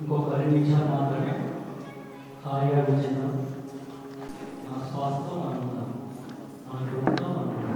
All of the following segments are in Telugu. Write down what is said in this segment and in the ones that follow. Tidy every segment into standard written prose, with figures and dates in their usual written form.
ఇంకొక 2 నిమిషాలు మాత్రమే హాయిగా కూర్చుందాం. మన శ్వాసతో మనం ఉందాం, మన గుణంతో మనం ఉందాం.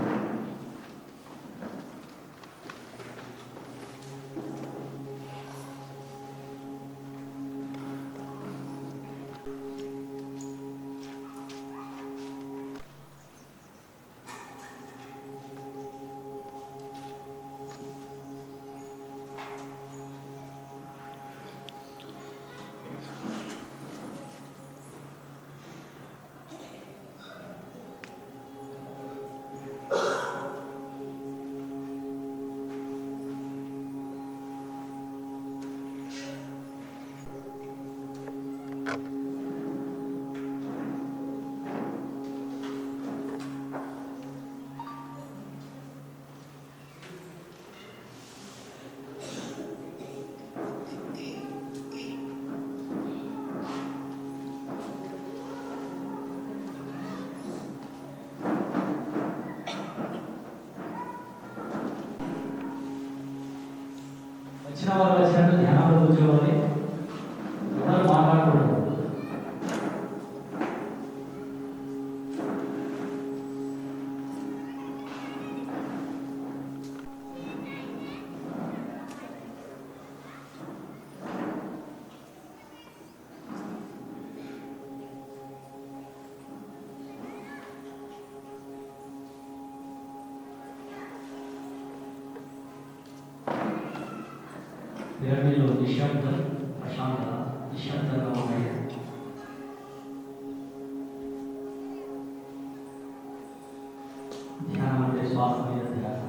వచ్చిన వాళ్ళు వచ్చినట్టు ధ్యానంలో కూర్చోవాలి, ఎవరు మాట్లాడకూడదు. వేడిలో నిశ్శబ్దం, ప్రశాంతత, నిశ్శబ్దంగా ఉన్నాయి. ధ్యానం అంటే శ్వాస మీద ధ్యాస.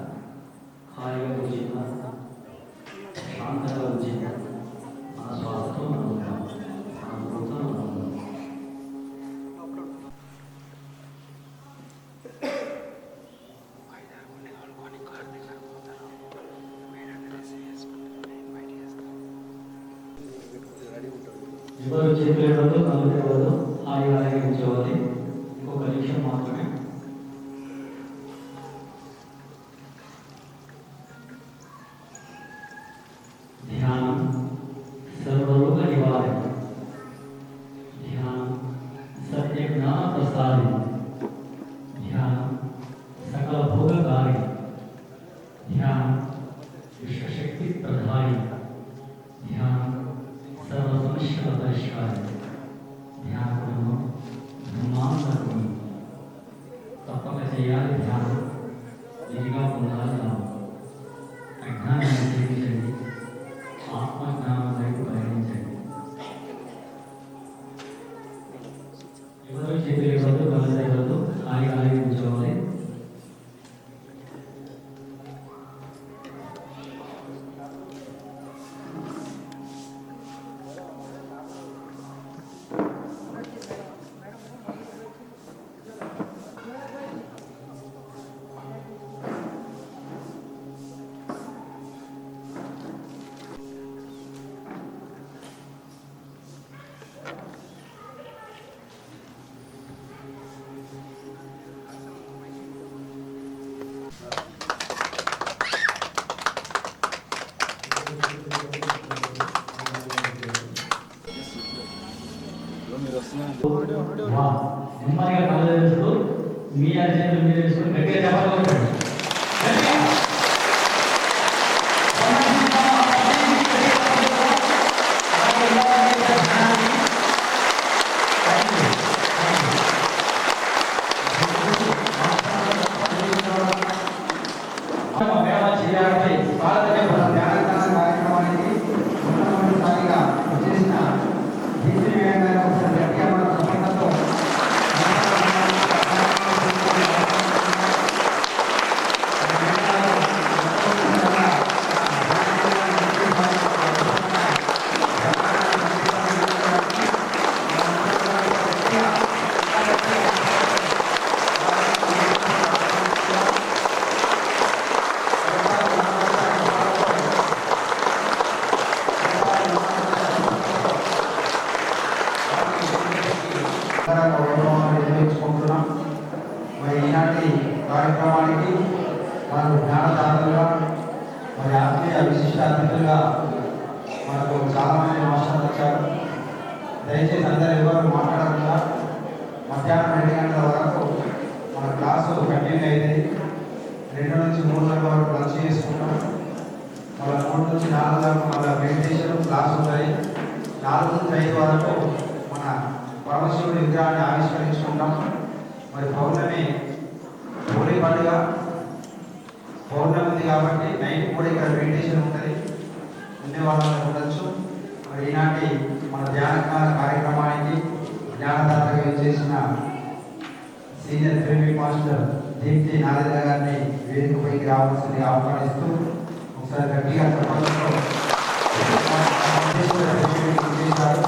హాయిగా కూర్చున్నా, శాంతంగా కూర్చున్నా, మన శ్వాసతో మనం ఉంటాం, మన గుణంతో మనం ఉంటాం. ఎవరు చేతులు ఇవ్వద్దు, కళ్ళు ఇవ్వద్దు, హాయిగా కూర్చోవాలి. ఇంకొక నిమిషం మాత్రమే. ధ్యానం సర్వరోగ నివారణ, ధ్యానం సత్య జ్ఞాన ప్రసాది, ధ్యానం సకల భోగకారి, ధ్యానం విశ్వశక్తి ప్రధాని, ధ్యానం సర్వ సమస్యల పరిష్కారం, ధ్యానం బ్రహ్మాండం. తప్పక చేయాలి ధ్యానం, ఇదిగా పొందాలి ధ్యానం. అజ్ఞానాన్ని జయించండి, ఆత్మజ్ఞానం వైపు ప్రయాణించండి. ఎవరు చేతులు ఇవ్వద్దు, కళ్ళు ఇవ్వద్దు, హాయిగా కూర్చోవాలి. నెమ్మదిగా కళ్ళు తెలుస్తూ మీ అరిచేతులు మీరు వేసుకుని గట్టిగా చెప్పగలుగుతాడు. నిర్వహించుకుంటున్నాం. మరి ఈనాటి కార్యక్రమానికి మనకు జ్ఞానదాతలుగా మరి ఆత్మీయ విశిష్ట అతిథులుగా మనకు చాలామంది మాస్టర్లు వచ్చారు. దయచేసి అందరూ ఎవరు మాట్లాడకుండా మధ్యాహ్నం 2 గంటల వరకు మన క్లాసు కంటిన్యూ అయింది. 2 నుంచి 3 గంటల వరకు లంచ్ చేసుకుంటాం. మళ్ళీ 3 నుంచి 4 వరకు మళ్ళీ మెడిటేషన్ క్లాస్ ఉంటాయి. 4 నుంచి 5 వరకు మన పరమశివుడి విగ్రహాన్ని ఆవిష్కరించుకుంటాం. మరి పౌర్ణమి హోలీ పండుగ పౌర్ణమి ఉంది కాబట్టి నైట్ కూడా ఇక్కడ మెడిటేషన్ ఉంటుంది. ఉండే వాళ్ళని ఉండొచ్చు. మరి ఈనాటి మన ధ్యాన కార్యక్రమానికి జ్ఞానదాతగా చేసిన senior film master Deepti Narayana గారిని వేదికపైకి రావాల్సింది ఆహ్వానిస్తూ ఒకసారి గట్టిగా చెప్పడంతో చేశారు.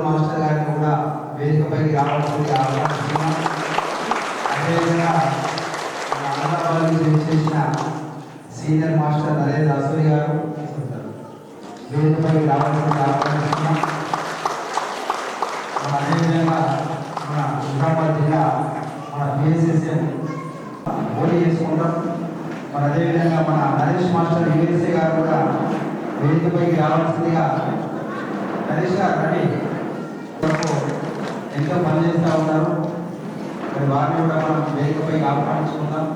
మాస్టర్ గారిని కూడా వేదికపైకి రావాల్సింది ఆహ్వానిస్తున్నాం. అదేవిధంగా అన్నదాబాద్ చేసిన సీనియర్ మాస్టర్ నరేంద్ర అసూరి గారు వేదికపైకి రావాల్సింది ఆహ్వానిస్తున్నాం. అదేవిధంగా మన నిజామాబాద్ జిల్లా మన బిఎస్ఎస్ఎం హోలీ చేసుకుంటాం. మరి అదేవిధంగా మన నరేష్ మాస్టర్ యూఎస్ఏ గారు కూడా వేదికపైకి రావాల్సిందిగా నరేష్ గారు రండి. ఎంతో పనిచేస్తూ ఉన్నారు. మరి వారిని కూడా మనం వేదికపైకి ఆహ్వానించుకుందాం.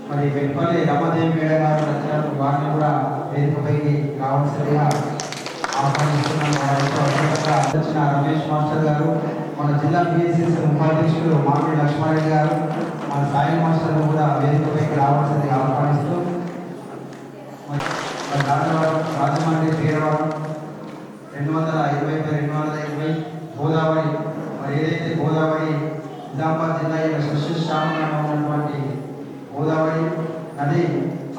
మరి వెంపల్లి రమాదేవి మేడం గారు వచ్చారు. వారిని కూడా వేదికపైకి రావాల్సిందిగా ఆహ్వానిస్తున్నాం. వచ్చిన రమేష్ మాస్టర్ గారు, మన జిల్లా బిఎస్ఎస్ ఉపాధ్యక్షులు మామిడి లక్ష్మారెడ్డి గారు, మన సాయి మాస్టర్ను కూడా వేదికపైకి రావాల్సిందిగా ఆహ్వానిస్తూ రాజమండ్రి తీరవరం 220/220 గోదావరి మరి ఏదైతే గోదావరి నిజామాబాద్ జిల్లా సస్యశ్యామలంగా ఉన్నటువంటి గోదావరి నది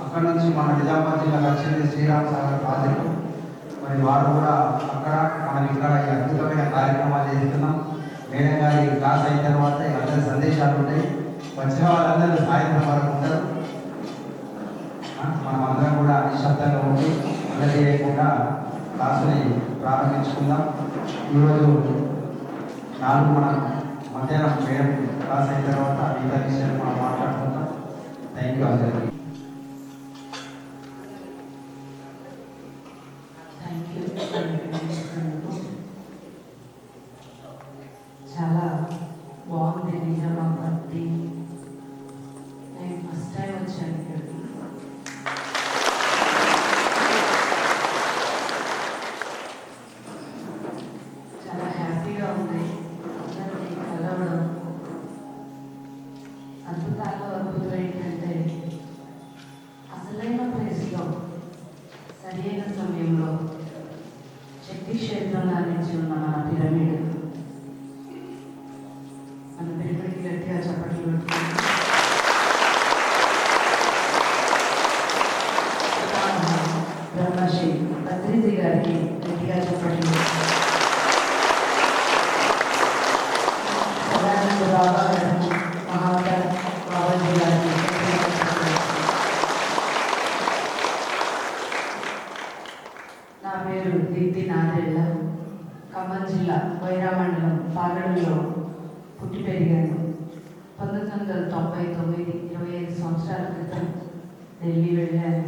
అక్కడ నుంచి మన నిజామాబాద్ జిల్లాకు వచ్చింది శ్రీరామ్ సాగర్ ప్రాజెక్టు. మరి వారు కూడా అక్కడ మనం ఇక్కడ ఈ అద్భుతమైన కార్యక్రమాలు చేస్తున్నాం. మేడం గారి క్లాస్ అయిన తర్వాత అందరి సందేశాలు ఉంటాయి. వచ్చిన వాళ్ళందరూ సాయంత్రం వరకు ఉంటారు. మనం అందరం కూడా నిశ్శబ్దంగా ఉండి అల్లరి చేయకుండా క్లాసుని ప్రారంభించుకుందాం. ఈరోజు 4 మనం మధ్యాహ్నం మేడం క్లాస్ అయిన తర్వాత మిగతా విషయాలు మనం మాట్లాడుకుందాం. థ్యాంక్ యూ అందరికీ. చాలా బాగుంది నిజామాబాద్. నేను ఫస్ట్ టైం వచ్చాను ఇక్కడికి. చాలా హ్యాపీగా ఉంది అందరినీ కలవడం. అద్భుతాల్లో అద్భుతం ఏంటంటే అసలైన ప్లేస్లో సరైన సమయంలో శక్తి క్షేత్రంలో అందించి ఉన్న మన పిరమిడ్ మన పిరమిడ్కి గట్టిగా చప్పట్లు పెట్టుకుంటాం. బ్రహ్మశ్రీ పత్రిజీ గారికి గట్టిగా చప్పట్లు పెట్టుకుంటాం. సదానంద బాబా గారికి మహాకర్ బాబాజీ గారికి నా పేరు దీప్తి నాదేళ్ల. ఖమ్మం జిల్లా వైరా మండలం పాగడంలో పుట్టి పెరిగాను. 1999 25 సంవత్సరాల క్రితం ఢిల్లీ వెళ్ళాను.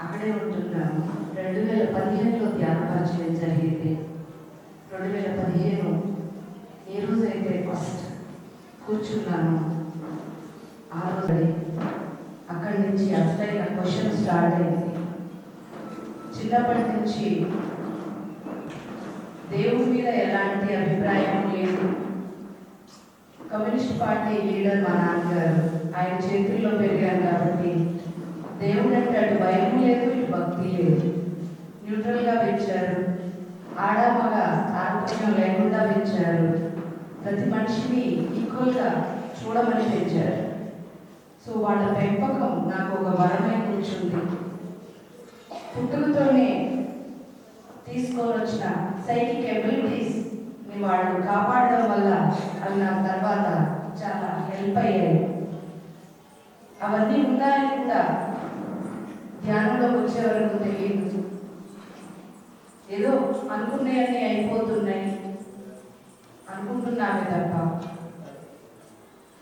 అక్కడే ఉంటున్నాను. 2015లో ధ్యాన పరిచయం జరిగింది. 2015 ఏ రోజైతే ఫస్ట్ కూర్చున్నాను ఆ రోజు అక్కడి నుంచి అసలైన క్వశ్చన్ స్టార్ట్ అయింది. చిన్నప్పటి నుంచి దేవుడి మీద ఎలాంటి అభిప్రాయం లేదు. కమ్యూనిస్ట్ పార్టీ లీడర్ మా నాన్నగారు, ఆయన చేతుల్లో పెరిగాను కాబట్టి దేవుడు అంటే అటు భయం లేదు, ఇటు భక్తి లేదు. న్యూట్రల్గా పెంచారు. ఆడ మగ తారతమ్యం లేకుండా పెంచారు. ప్రతి మనిషిని ఈక్వల్గా చూడమని పెంచారు. సో వాళ్ళ పెంపకం నాకు ఒక వరమై కూర్చుంది. పుట్టుకతోనే తీసుకొని వచ్చిన సైకిక్ ఎబిలిటీస్ ని వాళ్ళు కాపాడడం వల్ల అవి నాకు తర్వాత చాలా హెల్ప్ అయ్యాయి. అవన్నీ ఉన్నాయని కూడా ధ్యానంలోకి వచ్చే వరకు తెలియదు. ఏదో అనుకునేవన్నీ అయిపోతున్నాయి అనుకుంటున్నామే తప్ప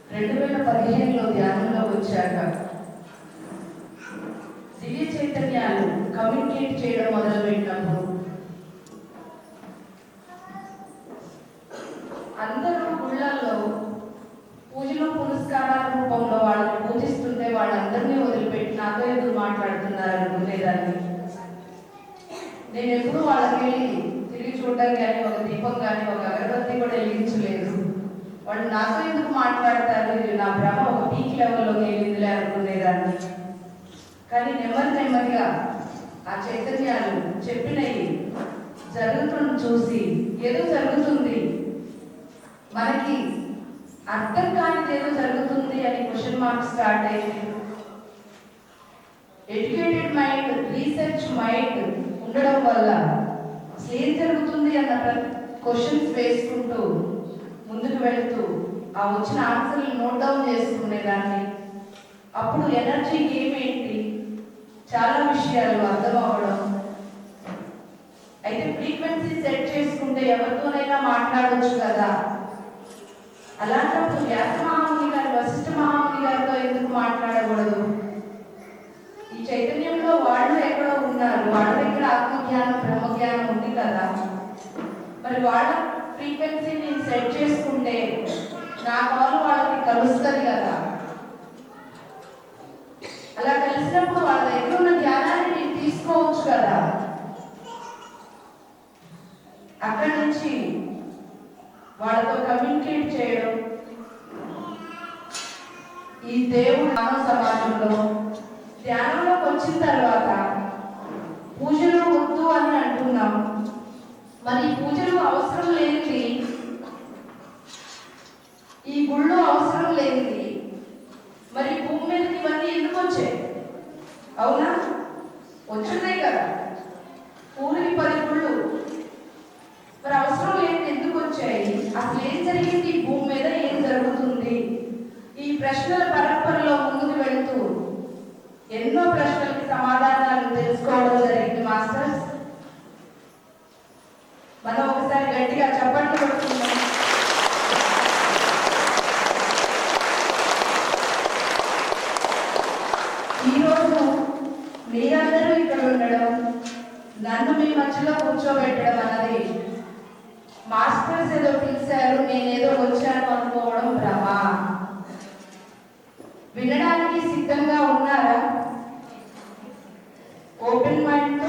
2015లో ధ్యానంలో వచ్చాక దివ్య చైతన్యాలు కమ్యూనికేట్ చేయడం మొదలుపెట్టినప్పుడు అందరూ గుళ్ళల్లో పూజలు పురస్కారాల రూపంలో వాళ్ళని పూజిస్తుంటే వాళ్ళందరినీ వదిలిపెట్టి నాతో ఎదురు మాట్లాడుతున్నారు అనుకునేదాన్ని. నేను ఎప్పుడు వాళ్ళకి వెళ్ళి తిరిగి చూడడం కానీ, ఒక దీపం కానీ, ఒక అగరబత్తి కూడా వెలిగించలేదు. వాళ్ళు నాతో ఎందుకు మాట్లాడతారు, ఇది నా భ్రమ ఒక పీక్ లెవెల్లోకి వెళ్ళిందిలే అనుకునేదాన్ని. కానీ నెమ్మదిగా ఆ చైతన్యాలు చెప్పినవి జరుగుతున్న చూసి ఏదో జరుగుతుంది, మనకి అర్థం కానిది ఏదో జరుగుతుంది అని క్వశ్చన్ మార్క్ స్టార్ట్ అయింది. ఎడ్యుకేటెడ్ మైండ్, రీసెర్చ్ మైండ్ ఉండడం వల్ల ఏం జరుగుతుంది అన్న క్వశ్చన్స్ వేసుకుంటూ ముందుకు వెళుతూ ఆ వచ్చిన ఆన్సర్లు నోట్ డౌన్ చేసుకునేదాన్ని. అప్పుడు ఎనర్జీ గేమ్ ఏంటి, చాలా విషయాలు అర్థం అవ్వడం. అయితే ఫ్రీక్వెన్సీ సెట్ చేసుకుంటే ఎవరితోనైనా మాట్లాడవచ్చు కదా. అలాంటప్పుడు వ్యాస మహాముని గారు, వశిష్ఠ మహాముని గారితో ఎందుకు మాట్లాడకూడదు? ఈ చైతన్యంలో వాళ్ళు ఎక్కడో ఉన్నారు, వాళ్ళ దగ్గర ఆత్మజ్ఞానం బ్రహ్మజ్ఞానం ఉంది కదా. మరి వాళ్ళ ఫ్రీక్వెన్సీని సెట్ చేసుకుంటే నా కాల్ వాళ్ళకి కలుస్తుంది కదా. అలా కలిసినప్పుడు వాళ్ళ దగ్గర ఉన్న ధ్యానాన్ని నేను తీసుకోవచ్చు కదా. అక్కడి నుంచి వాళ్ళతో కమ్యూనికేట్ చేయడం. ఈ దేవుడు మానవ సమాజంలో ధ్యానంలోకి వచ్చిన తర్వాత పూజలు వద్దు అని అంటున్నాం. మరి పూజలు అవసరం లేనిది, ఈ గుళ్ళు అవసరం లేనిది, మరి భూమి మీదకి ఇవన్నీ ఎందుకు వచ్చాయి? అవునా, వచ్చున్నాయి కదా. ఊరికి 10 గుళ్ళు, మరి అవసరం లేనిది ఎందుకు వచ్చాయి? అసలు ఏం జరిగింది భూమి మీద, ఏం జరుగుతుంది? ఈ ప్రశ్నల పరంపరలో ముందుకు వెళుతూ ఎన్నో ప్రశ్నలకి సమాధానాలు తెలుసుకోవడం జరిగింది. మాస్టర్స్, మనం ఒకసారి గట్టిగా చప్పట్లు కొడుతున్నాం. ఈరోజు మీరందరూ ఇక్కడ ఉండడం, నన్ను మీ మధ్యలో కూర్చోబెట్టడం అన్నది మాస్టర్స్ ఏదో పిలిచారు నేనేదో వచ్చాను అనుకోవడం భ్రమ. వినడానికి సిద్ధంగా ఉన్నారా? Open mind.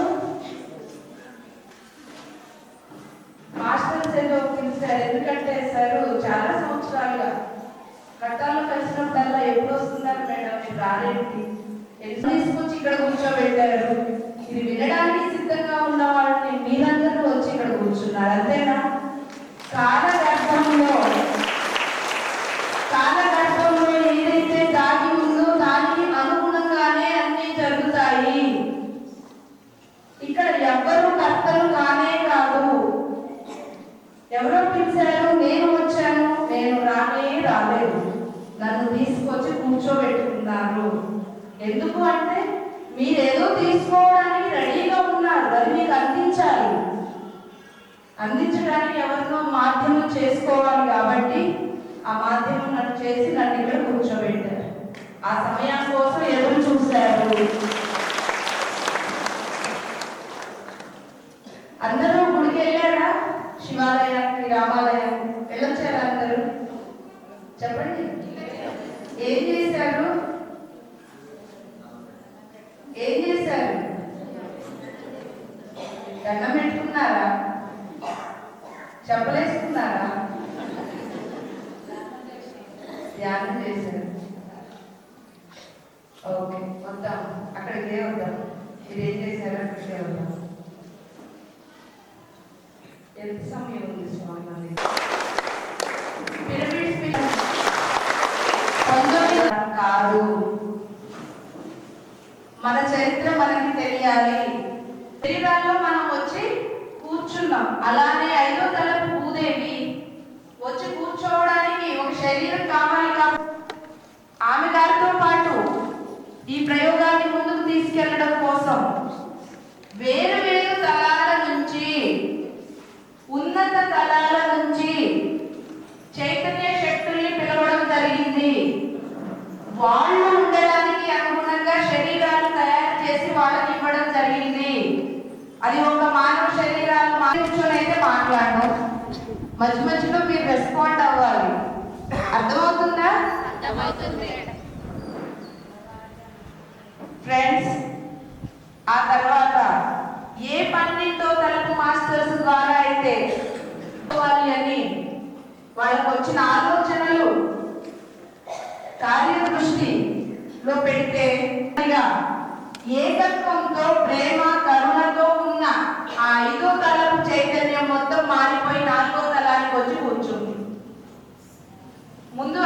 మాస్టర్స్ ఏదో పిలిచారు, ఎందుకంటే సార్ చాలా సంవత్సరాలుగా కట్టాలు కలిసినప్పుడల్లా ఎప్పుడు వస్తున్నారు మేడం, మీరు రారేంటి, తీసుకొచ్చి ఇక్కడ కూర్చోబెట్టారు. ఇది వినడానికి సిద్ధంగా ఉన్న వాళ్ళని మీరందరూ వచ్చి ఇక్కడ కూర్చున్నారు, అంతేనా? కాలగర్భంలో ఏదైతే దాగి ఉందో దానికి అనుగుణంగానే అన్ని జరుగుతాయి. ఇక్కడ ఎవ్వరూ కర్తలు కానే కాదు. ఎవరో పిలిచారు, నేను వచ్చాను, నేను రాలేదు, నన్ను తీసుకొచ్చి కూర్చోబెట్టుకున్నారు. ఎందుకు అంటే మీరేదో తీసుకోవడానికి రెడీగా ఉన్నారు, అది మీకు అందించాలి. అందించడానికి ఎవరినో మాధ్యమం చేసుకోవాలి కాబట్టి ఆ మాధ్యమం నన్ను చేసి నన్ను ఇక్కడ కూర్చోబెట్టారు. ఆ సమయం కోసం ఎవరు చూశారు? శివాలయానికి, రామాలయం వెళ్ళొచ్చారా అందరూ? చెప్పండి. ఏం చేశారు? ఏం చేశారు? దండం పెట్టుకున్నారా? చెప్పలేసుకున్నారా? ధ్యానం చేశారు. ఓకే, వద్దాం, అక్కడికే వద్దాం. మీరు ఏం చేశారో అక్కడికే వద్దాం. ఎంత సమయం ఉంది స్వామి? కాదు, మన చరిత్ర మనకి తెలియాలి. శరీరాల్లో మనం వచ్చి కూర్చున్నాం. అలానే 5వ తలపు భూదేవి వచ్చి కూర్చోవడానికి ఒక శరీరం కావాలి కాబట్టి ఆమె గారితో పాటు ఈ ప్రయోగాన్ని ముందుకు తీసుకెళ్లడం కోసం వేరు వేరు తలాల నుంచి, ఉన్నత తలాల నుంచి చైతన్య శక్తుల్ని పిలవడం జరిగింది. వాళ్ళు ఉండడానికి అనుగుణంగా శరీరాలు తయారు చేసి వాళ్ళకి ఇవ్వడం జరిగింది. అది ఒక మానవ శరీరాలు కూర్చొనైతే మాట్లాడడం, మధ్య మధ్యలో మీరు రెస్పాండ్ అవ్వాలి. అర్థమవుతుందా? ఫ్రెండ్స్, ఆ తర్వాత ఏ 12 తలపు మాస్టర్స్ ద్వారా అయితే అని వాళ్ళకు వచ్చిన ఆలోచనలు కార్యదృష్టిలో పెడితే ఏకత్వంతో, ప్రేమ, కరుణతో ఉన్న ఆ 5వ తలపు చైతన్యం మొత్తం మారిపోయి 4వ తలానికి వచ్చి కూర్చుంది. ముందు